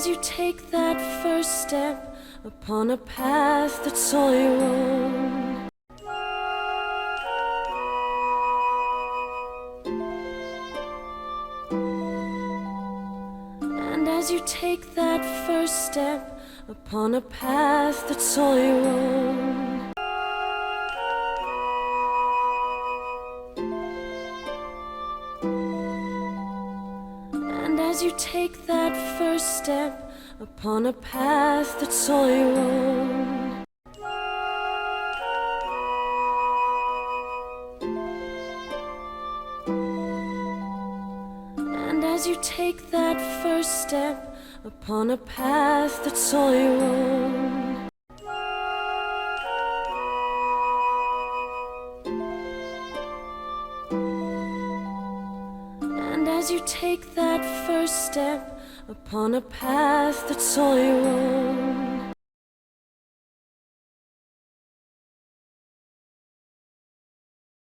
as you take that first step upon a path that's all your own, and as you take that first step upon a path that's all your own, and as you take that first step upon a path that's all your own, and as you take that first step upon a path that's all your own, and as you take that first step upon a path that's all your own.